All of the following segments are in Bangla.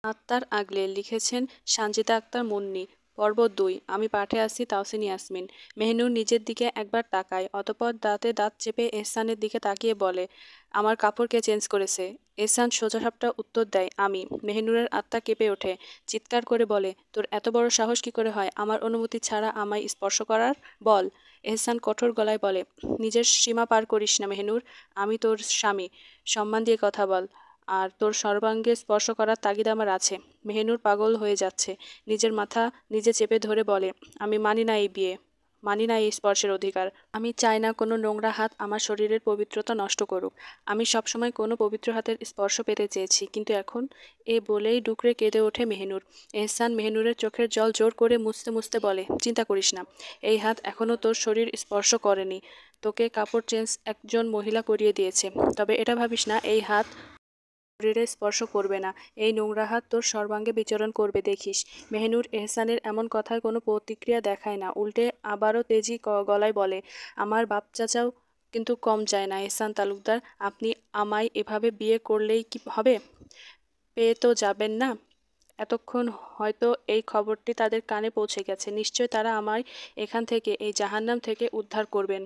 আত্মার আগলে লিখেছেন সানজিদা আক্তার মুন্নি। পর্ব ২। আমি পাঠে আসছি তাওসিন ইয়াসমিন। মেহনুর নিজের দিকে একবার তাকায়, অতঃপর দাঁতে দাঁত চেপে এহসানের দিকে তাকিয়ে বলে, আমার কাপড় কে চেঞ্জ করেছে? এহসান সোজাসাপটা উত্তর দেয়, আমি। মেহনুরের আত্মা কেঁপে ওঠে, চিৎকার করে বলে, তোর এত বড় সাহস কি করে হয় আমার অনুমতি ছাড়া আমায় স্পর্শ করার? বল। এহসান কঠোর গলায় বলে, নিজের সীমা পার করিস না মেহনুর। আমি তোর স্বামী, সম্মান দিয়ে কথা বল। আর তোর সর্বাঙ্গে স্পর্শ করার তাগিদ আমার আছে। মেহনুর পাগল হয়ে যাচ্ছে, নিজের মাথা নিজে চেপে ধরে বলে, আমি মানি না এই বিয়ে, মানি না এই স্পর্শের অধিকার। আমি চাই না কোনো নোংরা হাত আমার শরীরের পবিত্রতা নষ্ট করুক। আমি সবসময় কোনো পবিত্র হাতের স্পর্শ পেতে চেয়েছি, কিন্তু এখন? এ বলেই ডুকরে কেঁদে ওঠে মেহনুর। এহসান মেহনুরের চোখের জল জোর করে মুছতে মুছতে বলে, চিন্তা করিস না, এই হাত এখনও তোর শরীর স্পর্শ করেনি। তোকে কাপড় চেঞ্জ একজন মহিলা করিয়ে দিয়েছে, তবে এটা ভাবিস না এই হাত শরীরে স্পর্শ করবে না। এই নোংরা হাত তোর সর্বাঙ্গে বিচরণ করবে, দেখিস। মেহনুর এহসানের এমন কথায় কোনো প্রতিক্রিয়া দেখায় না, উল্টে আবারও তেজি গলায় বলে, আমার বাপ চাচাও কিন্তু কম যায় না এহসান তালুকদার। আপনি আমায় এভাবে বিয়ে করলেই কি হবে? পেয়ে তো যাবেন না? এতক্ষণ হয়তো এই খবরটি তাদের কানে পৌঁছে গেছে, নিশ্চয় তারা আমায় এখান থেকে, এই জাহান্নাম থেকে উদ্ধার করবেন।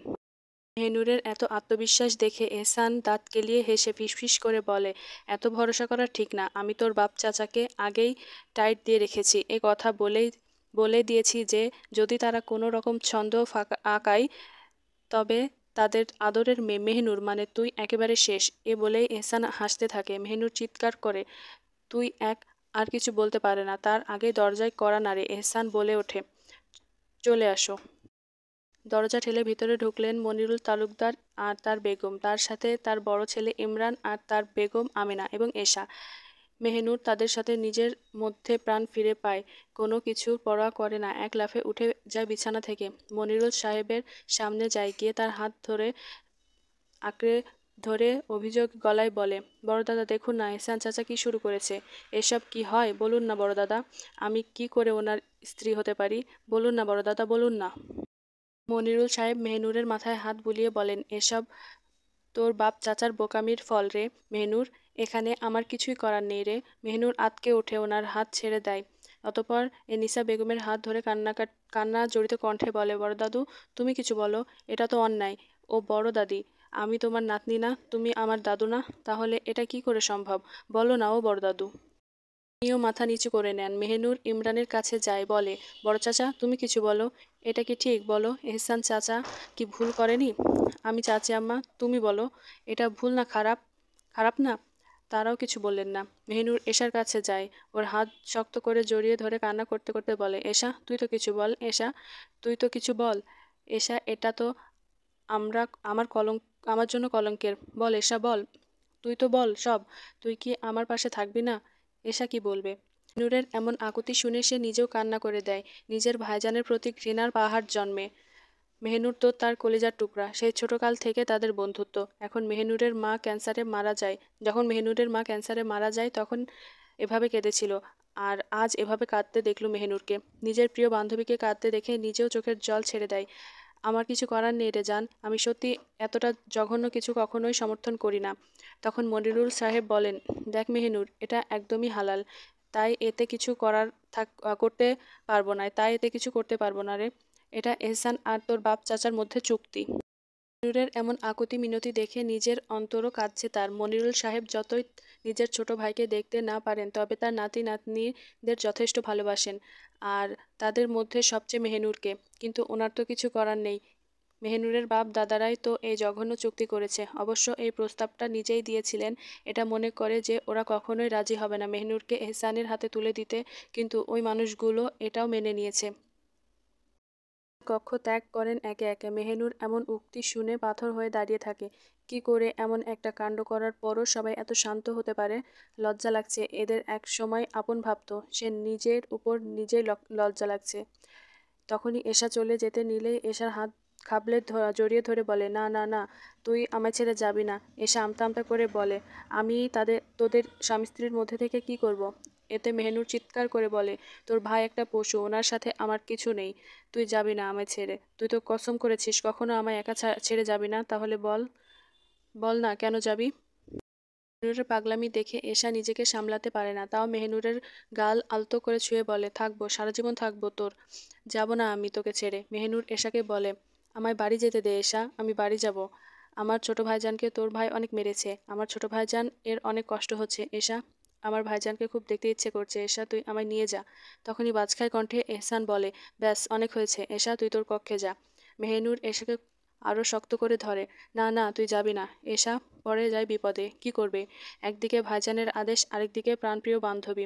মেহনুরের এত আত্মবিশ্বাস দেখে এহসান দাঁত কেলিয়ে হেসে ফিসফিস করে বলে, এত ভরসা করা ঠিক না। আমি তোর বাপ চাচাকে আগেই টাইট দিয়ে রেখেছি। এ কথা বলে দিয়েছি যে যদি তারা কোনো রকম ছন্দ আঁকায়, তবে তাদের আদরের মেয়ে মেহনুর মানে তুই একেবারে শেষ। এ বলেই এহসান হাসতে থাকে। মেহনুর চিৎকার করে তুই আর কিছু বলতে পারে না, তার আগে দরজায় কড়া নাড়ে এহসান বলে ওঠে, চলে আসো। দরজা ঠেলে ভিতরে ঢুকলেন মনিরুল তালুকদার আর তার বেগম, তার সাথে তার বড় ছেলে ইমরান আর তার বেগম আমিনা এবং এশা। মেহনুর তাদের সাথে নিজের মধ্যে প্রাণ ফিরে পায়, কোনো কিছুর পরোয়া করে না, এক লাফে উঠে যায় বিছানা থেকে, মনিরুল সাহেবের সামনে যায়, গিয়ে তার হাত ধরে আঁকড়ে ধরে অভিযোগ গলায় বলে, বড়দাদা দেখুন না এহসান চাচা কি শুরু করেছে। এসব কি হয় বলুন না বড়দাদা, আমি কি করে ওনার স্ত্রী হতে পারি? বলুন না বড়দাদা, বলুন না। মনিরুল সাহেব মেহনুরের মাথায় হাত বুলিয়ে বলেন, এসব তোর বাপ চাচার বোকামির ফল রে মেহনুর, এখানে আমার কিছুই করার নেই রে। মেহনুর আঁতকে ওঠে, ওনার হাত ছেড়ে দেয়। অতঃপর এনিসা বেগমের হাত ধরে কান্না জড়িত কণ্ঠে বলে, বড় দাদু তুমি কিছু বলো, এটা তো অন্যায়। ও বড় দাদি, আমি তোমার নাতনি না, তুমি আমার দাদু না, তাহলে এটা কি করে সম্ভব? বলো না ও বড় দাদু। তিনিও মাথা নিচু করে নেন। মেহনুর ইমরানের কাছে যায়, বলে, বড় চাচা তুমি কিছু বলো, এটা কি ঠিক বলো, এহসান চাচা কি ভুল করেনি? আমি চাচি আম্মা, তুমি বলো, এটা ভুল না খারাপ? খারাপ না? তারাও কিছু বললেন না। মেহনুর এশার কাছে যায়, ওর হাত শক্ত করে জড়িয়ে ধরে কান্না করতে করতে বলে, এশা তুই তো কিছু বল, এশা তুই তো কিছু বল। এশা এটা তো আমরা আমার কলঙ্ক, আমার জন্য কলঙ্কের, বল এশা বল, তুই তো বল সব, তুই কি আমার পাশে থাকবি না? এশা কি বলবে? নূরের এমন আকুতি শুনে সে নিজেও কান্না করে দেয়। নিজের ভাইজানের প্রতি ঘৃণার পাহাড় জন্মে। মেহনুর তো তার কলিজার টুকরা, সেই ছোটকাল থেকে তাদের বন্ধুত্ব। এখন মেহনুরের মা ক্যান্সারে মারা যায়, যখন মেহনুরের মা ক্যান্সারে মারা যায় তখন এভাবে কেঁদেছিল, আর আজ এভাবে কাঁদতে দেখল মেহনুরকে। নিজের প্রিয় বান্ধবীকে কাঁদতে দেখে নিজেও চোখের জল ছেড়ে দেয়। আমার কিছু করার নেই রে জান, আমি সত্যি এতটা জঘন্য কিছু কখনোই সমর্থন করি না। তখন মনিরুল সাহেব বলেন, দেখ মেহনুর, এটা একদমই হালাল, তাই এতে কিছু করতে পারবো না, তাই এতে কিছু করতে পারবো না রে। এটা এহসান আর তোর বাপ চাচার মধ্যে চুক্তি। মনিরুলের এমন আকুতি মিনতি দেখে নিজের অন্তরও কাঁদছে তার। মনিরুল সাহেব যতই নিজের ছোট ভাইকে দেখতে না পারেন, তবে তার নাতি নাতনিদের যথেষ্ট ভালোবাসেন, আর তাদের মধ্যে সবচেয়ে মেহনুরকে। কিন্তু ওনার তো কিছু করার নেই, মেহনুরের বাপ দাদারাই তো এই জঘন্য চুক্তি করেছে। অবশ্য এই প্রস্তাবটা নিজেই দিয়েছিলেন, এটা মনে করে যে ওরা কখনোই রাজি হবে না মেহনুরকে এহসানের হাতে তুলে দিতে, কিন্তু ওই মানুষগুলো এটাও মেনে নিয়েছে। কক্ষ ত্যাগ করেন একে একে। মেহনুর এমন উক্তি শুনে পাথর হয়ে দাঁড়িয়ে থাকে। কি করে এমন একটা কাণ্ড করার পরও সবাই এত শান্ত হতে পারে? লজ্জা লাগছে, এদের এক সময় আপন ভাবতো, সে নিজের উপর নিজেই লজ্জা লাগছে। তখনই এশা চলে যেতে নিলেই এশার হাত খাবলে জড়িয়ে ধরে বলে, না না না, তুই আমায় ছেড়ে যাবি না। এশা আমতা আমতা করে বলে, আমি তোদের স্বামী স্ত্রীর মধ্যে থেকে কি করব? এতে মেহনুর চিৎকার করে বলে, তোর ভাই একটা পশু, ওনার সাথে আমার কিছু নেই, তুই যাবি না আমায় ছেড়ে। তুই তো কসম করেছিস কখনো আমায় একা ছেড়ে যাবি না, তাহলে বল, বল না কেন যাবি? মেহনুরের পাগলামি দেখে এশা নিজেকে সামলাতে পারে না, তাও মেহনুরের গাল আলতো করে ছুঁয়ে বলে, থাকবো, সারা জীবন থাকবো তোর, যাব না আমি তোকে ছেড়ে। মেহনুর এশাকে বলে, আমায় বাড়ি যেতে দে এশা, আমি বাড়ি যাব। আমার ছোট ভাইজানকে তোর ভাই অনেক মেরেছে, আমার ছোট ভাইজান এর অনেক কষ্ট হচ্ছে এশা, আমার ভাইজানকে খুব দেখতে ইচ্ছে করছে এশা, তুই আমায় নিয়ে যা। তখনই বাজখায় কণ্ঠে এহসান বলে, ব্যাস অনেক হয়েছে এশা, তুই তোর কক্ষে যা। মেহনুর এশাকে আরো শক্ত করে ধরে, না না তুই যাবি না এশা, পড়ে যায় বিপদে, কি করবে। একদিকে ভাইজানের আদেশ, আরেকদিকে প্রাণপ্রিয় বান্ধবী,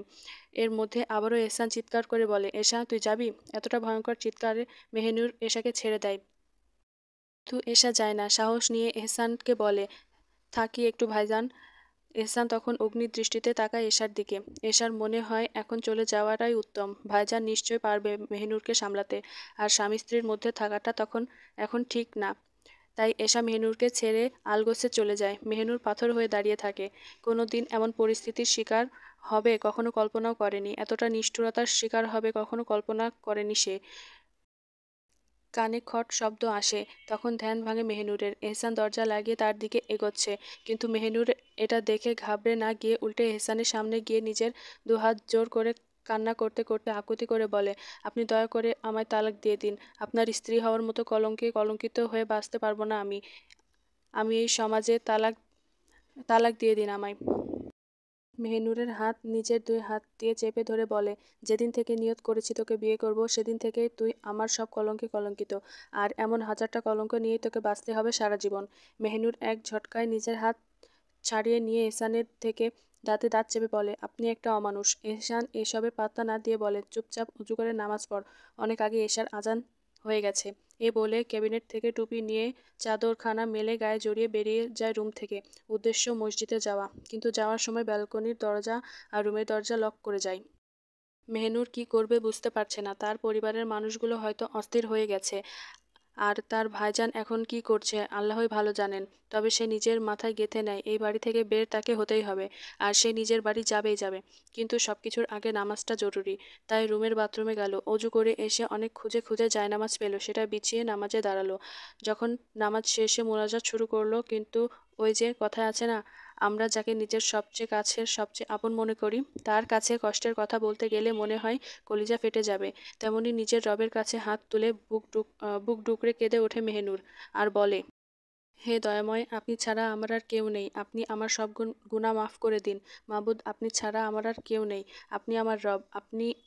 এর মধ্যে আবারও এহসান চিৎকার করে বলে, এশা তুই যাবি। এতটা ভয়ঙ্কর চিৎকারে মেহনুর এশাকে ছেড়ে দেয়। তো এশা যায় না, সাহস নিয়ে এহসানকে বলে, থাকি একটু ভাইজান। এহসান তখন অগ্নির দৃষ্টিতে তাকায় এশার দিকে। এশার মনে হয় এখন চলে যাওয়াটাই উত্তম, ভাইজান নিশ্চয় পারবে মেহনুরকে সামলাতে, আর স্বামী স্ত্রীর মধ্যে থাকাটা তখন এখন ঠিক না। তাই এশা মেহনুরকে ছেড়ে আলগোছে চলে যায়। মেহনুর পাথর হয়ে দাঁড়িয়ে থাকে। কোনো দিন এমন পরিস্থিতির শিকার হবে কখনো কল্পনাও করেনি, এতটা নিষ্ঠুরতার শিকার হবে কখনো কল্পনা করেনি সে। কানে খট শব্দ আসে, তখন ধ্যান ভাঙে মেহনুরের। এহসান দরজা লাগিয়ে তার দিকে এগোচ্ছে, কিন্তু মেহনুর এটা দেখে ঘাবড়ে না গিয়ে উল্টে এহসানের সামনে গিয়ে নিজের দুহাত জোর করে কান্না করতে করতে আকুতি করে বলে, আপনি দয়া করে আমায় তালাক দিয়ে দিন, আপনার স্ত্রী হওয়ার মতো কলঙ্কে কলঙ্কিত হয়ে বাঁচতে পারবো না আমি, আমি এই সমাজে তালাক তালাক দিয়ে দিন আমায়। মেহনুরের হাত নিজের দুই হাত দিয়ে চেপে ধরে বলে, যেদিন থেকে নিয়ত করেছি তোকে বিয়ে করব সেদিন থেকে তুই আমার সব কলঙ্কে কলঙ্কিত, আর এমন হাজারটা কলঙ্ক নিয়েই তোকে বাঁচতে হবে সারা জীবন। মেহনুর এক ঝটকায় নিজের হাত ছাড়িয়ে নিয়ে এহসানের থেকে দাঁতে দাঁত চেপে বলে, আপনি একটা অমানুষ। এহসান এসবের পাত্তা না দিয়ে বলে, চুপচাপ উজু করে নামাজ পড়, অনেক আগে এশার আজান হয়ে গেছে। এ বলে ক্যাবিনেট থেকে টুপি নিয়ে চাদরখানা মেলে গায়ে জড়িয়ে বেরিয়ে যায় রুম থেকে। উদ্দেশ্য মসজিদে যাওয়া, কিন্তু যাওয়ার সময় ব্যালকনির দরজা আর রুমের দরজা লক করে যায়। মেহনুর কি করবে বুঝতে পারছে না, তার পরিবারের মানুষগুলো হয়তো অস্থির হয়ে গেছে, আর তার ভাইজান এখন কি করছে আল্লাহই ভালো জানেন। তবে সে নিজের মাথায় গেঁথে নেয় এই বাড়ি থেকে বের তাকে হতেই হবে, আর সে নিজের বাড়ি যাবেই যাবে, কিন্তু সবকিছুর আগে নামাজটা জরুরি। তাই রুমের বাথরুমে গেল, অজু করে এসে অনেক খুঁজে খুঁজে জায়নামাজ পেল, সেটা বিছিয়ে নামাজে দাঁড়ালো। যখন নামাজ শেষে মোনাজাত শুরু করলো, কিন্তু ওই যে কথায় আছে না, আমরা যাকে নিজের সবচেয়ে কাছের সবচেয়ে আপন মনে করি, তার কাছে কষ্টের কথা বলতে গেলে মনে হয় কলিজা ফেটে যাবে, তেমনি নিজের রবের কাছে হাত তুলে বুক ডুকরে কেঁদে ওঠে মেহনুর, আর বলে, হে দয়াময়, আপনি ছাড়া আমার আর কেউ নেই, আপনি আমার সব গুনাহ মাফ করে দিন। মাবুদ, আপনি ছাড়া আমার আর কেউ নেই, আপনি আমার রব,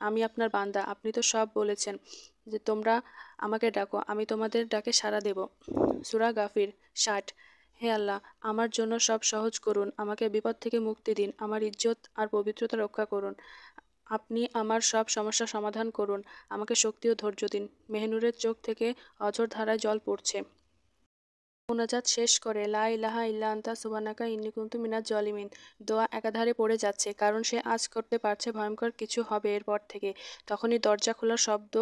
আমি আপনার বান্দা, আপনি তো সব বলেছেন যে তোমরা আমাকে ডাকো, আমি তোমাদের ডাকে সাড়া দেব। সূরা গাফির ৬০। হে আল্লাহ, আমার জন্য সব সহজ করুন, আমাকে বিপদ থেকে মুক্তি দিন, আমার ইজ্জত আর পবিত্রতা রক্ষা করুন, আপনি আমার সব সমস্যা সমাধান করুন, আমাকে শক্তি ও ধৈর্য দিন। মেহনুরের চোখ থেকে অঝোর ধারায় জল পড়ছে। মোনাজাত শেষ করে লা ইলাহা ইল্লা আনতা সুবহানাকা ইন্নী কুনতু মিনাজ জালিমিন দোয়া একাধারে পড়ে যাচ্ছে, কারণ সে আজ করতে পারছে ভয়ঙ্কর কিছু হবে এরপর থেকে। তখনই দরজা খোলার শব্দ,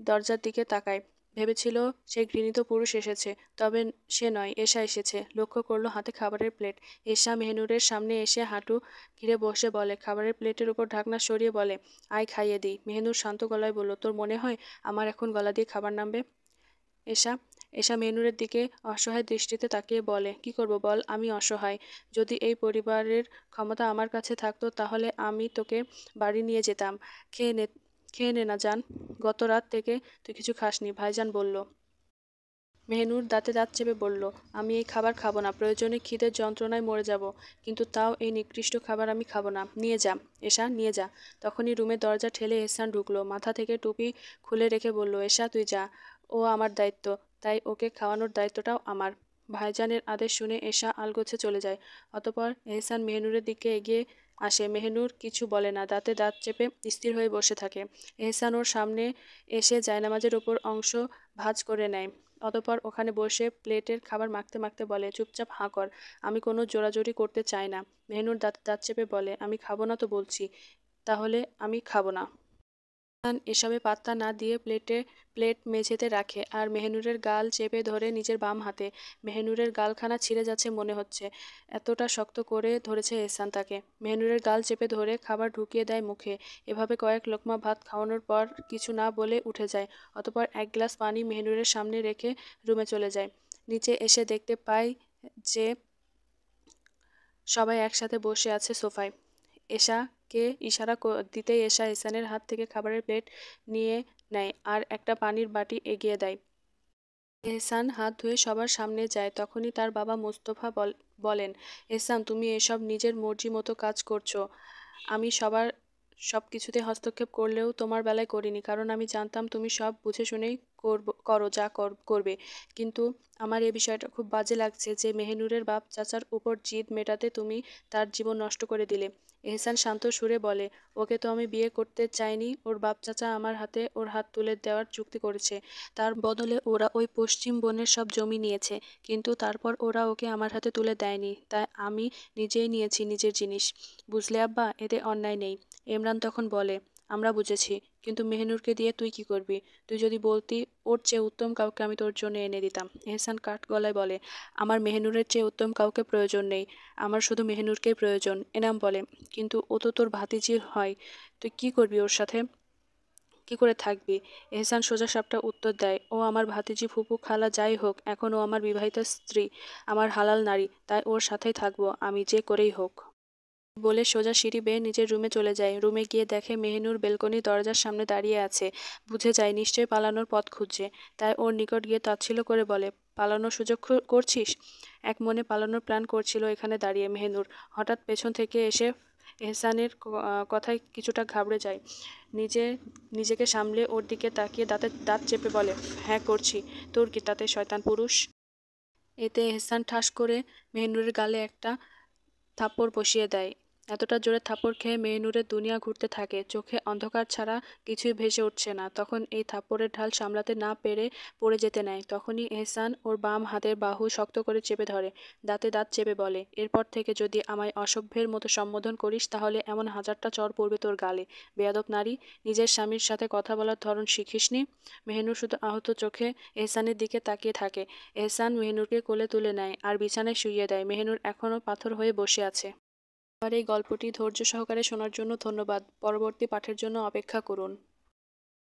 দরজার দিকে তাকায়, ভেবেছিল সেই ঘৃণিত পুরুষ এসেছে, তবে সে নয়, এশা এসেছে। লক্ষ্য করলো হাতে খাবারের প্লেট। এশা মেহনুরের সামনে এসে হাঁটু ঘিরে বসে বলে, খাবারের প্লেটের উপর ঢাকনা সরিয়ে বলে, আয় খাইয়ে দিই। মেহনুর শান্ত গলায় বলল, তোর মনে হয় আমার এখন গলা দিয়ে খাবার নামবে? এশা এশা মেনুরের দিকে অসহায় দৃষ্টিতে তাকিয়ে বলে, কি করব বল, আমি অসহায়। যদি এই পরিবারের ক্ষমতা আমার কাছে থাকতো তাহলে আমি তোকে বাড়ি নিয়ে যেতাম। খেয়ে নে, খেয়ে নে না জান, গত রাত থেকে তুই কিছু খাসনি, ভাইজান বলল। মেহনুর দাঁতে দাঁত চেপে বলল, আমি এই খাবার খাবো না, প্রয়োজনে খিদের যন্ত্রণায় মরে যাব, কিন্তু তাও এই নিকৃষ্ট খাবার আমি খাবো না, নিয়ে যা এশা, নিয়ে যা। তখনই রুমের দরজা ঠেলে এহসান ঢুকলো, মাথা থেকে টুপি খুলে রেখে বলল, এশা তুই যা, ও আমার দায়িত্ব, তাই ওকে খাওয়ানোর দায়িত্বটাও আমার। ভাইজানের আদেশ শুনে এশা আলগোছে চলে যায়। অতপর এহসান মেহনুরের দিকে এগিয়ে আসে, মেহনুর কিছু বলে না, দাঁতে দাঁত চেপে স্থির হয়ে বসে থাকে। এহসান ওর সামনে এসে জায়নামাজের ওপর অংশ ভাঁজ করে নেয়, অতপর ওখানে বসে প্লেটের খাবার মাখতে মাখতে বলে, চুপচাপ হাঁ কর, আমি কোনো জোরাজুরি করতে চাই না। মেহনুর দাঁতে দাঁত চেপে বলে, আমি খাবো না তো বলছি, তাহলে আমি খাবো না। এসবে পাত্তা না দিয়ে প্লেট মেঝেতে রাখে, আর মেহনুরের গাল চেপে ধরে নিজের বাম হাতে। মেহনুরের গালখানা ছিঁড়ে যাচ্ছে মনে হচ্ছে, এতটা শক্ত করে ধরেছে এহসান তাকে। মেহনুরের গাল চেপে ধরে খাবার ঢুকিয়ে দেয় মুখে। এভাবে কয়েক লোকমা ভাত খাওয়ানোর পর কিছু না বলে উঠে যায়। অতপর এক গ্লাস পানি মেহনুরের সামনে রেখে রুমে চলে যায়। নিচে এসে দেখতে পায় যে সবাই একসাথে বসে আছে সোফায়। এশাকে ইশারা দিতেই এশা এহসানের হাত থেকে খাবারের প্লেট নিয়ে নেয় আর একটা পানির বাটি এগিয়ে দেয়। এহসান হাত ধুয়ে সবার সামনে যায়। তখনই তার বাবা মোস্তফা বলেন, এহসান, তুমি এসব নিজের মর্জি মতো কাজ করছো। আমি সব কিছুতে হস্তক্ষেপ করলেও তোমার বেলায় করিনি, কারণ আমি জানতাম তুমি সব বুঝে শুনেই করো যা করবে। কিন্তু আমার এই বিষয়টা খুব বাজে লাগছে যে মেহেনুরের বাপ চাচার উপর জিদ মেটাতে তুমি তার জীবন নষ্ট করে দিলে। এহসান শান্ত সুরে বলে, ওকে তো আমি বিয়ে করতে চাইনি, ওর বাপ চাচা আমার হাতে ওর হাত তুলে দেওয়ার চুক্তি করেছে। তার বদলে ওরা ওই পশ্চিম বনের সব জমি নিয়েছে, কিন্তু তারপর ওরা ওকে আমার হাতে তুলে দেয়নি, তাই আমি নিজেই নিয়েছি নিজের জিনিস। বুঝলে আব্বা, এতে অন্যায় নেই। ইমরান তখন বলে, আমরা বুঝেছি, কিন্তু মেহনুরকে দিয়ে তুই কি করবি? তুই যদি বলতি ওর চেয়ে উত্তম কাউকে আমি তোর জন্য এনে দিতাম। এহসান কাঠ গলায় বলে, আমার মেহনুরের চেয়ে উত্তম কাউকে প্রয়োজন নেই, আমার শুধু মেহনুরকেই প্রয়োজন। এনাম বলে, কিন্তু ও তো তোর ভাতিজি হয়, তুই কি করবি ওর সাথে? কি করে থাকবি? এহসান সোজা সাপটা উত্তর দেয়, ও আমার ভাতিজি, ফুপু, খালা যাই হোক, এখন ও আমার বিবাহিত স্ত্রী, আমার হালাল নারী, তাই ওর সাথেই থাকবো আমি, যে করেই হোক। বলে সোজা সিঁড়ি বেয়ে নিজের রুমে চলে যায়। রুমে গিয়ে দেখে মেহনুর বেলকনি দরজার সামনে দাঁড়িয়ে আছে। বুঝে যায় নিশ্চয়ই পালানোর পথ খুঁজছে, তাই ওর নিকট গিয়ে তাচ্ছিল্য করে বলে, পালানোর সুযোগ করছিস? এক মনে পালানোর প্ল্যান করছিল এখানে দাঁড়িয়ে মেহনুর। হঠাৎ পেছন থেকে এসে এহসানের কথায় কিছুটা ঘাবড়ে যায়। নিজে নিজেকে সামলে ওর দিকে তাকিয়ে দাঁতে দাঁত চেপে বলে, হ্যাঁ করছি, তোর কি তাতে শয়তান পুরুষ? এতে এহসান ঠাস করে মেহনুরের গালে একটা থাপ্পড় বসিয়ে দেয়। এতটা জোরে থাপ্পড় খেয়ে মেহনুরের দুনিয়া ঘুরতে থাকে, চোখে অন্ধকার ছাড়া কিছুই ভেসে উঠছে না। তখন এই থাপ্পড়ের ঢাল সামলাতে না পেরে পড়ে যেতে নেয়। তখনই এহসান ওর বাম হাতের বাহু শক্ত করে চেপে ধরে, দাঁতে দাঁত চেপে বলে, এরপর থেকে যদি আমায় অসভ্যের মতো সম্বোধন করিস তাহলে এমন 1000টা চড় পড়বে তোর গালে। বেয়াদব নারী, নিজের স্বামীর সাথে কথা বলার ধরন শিখিসনি? মেহনুর শুধু আহত চোখে এহসানের দিকে তাকিয়ে থাকে। এহসান মেহনুরকে কোলে তুলে নেয় আর বিছানায় শুইয়ে দেয়। মেহনুর এখনও পাথর হয়ে বসে আছে। আমার এই গল্পটি ধৈর্য সহকারে শোনার জন্য ধন্যবাদ। পরবর্তী পাঠের জন্য অপেক্ষা করুন।